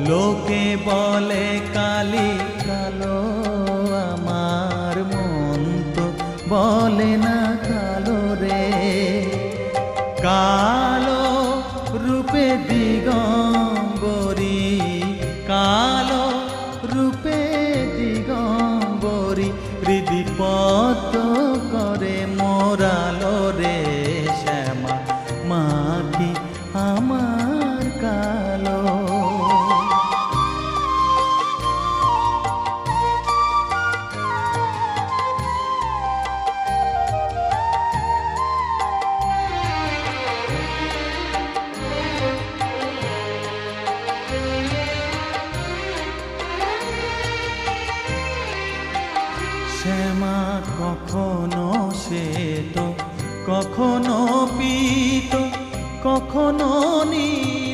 লোকে বলে কালি কালো, আমার মন তো বলে না কালো রে। কালো রূপে দিগম্বরী, কালো রূপে দিগম্বরী, হৃদিপত করে মোরালো রে শ্যামা, মা কি আমার কালো। শ্যামা কখনো শ্বেত, কখনো পীত, কখনো নীল,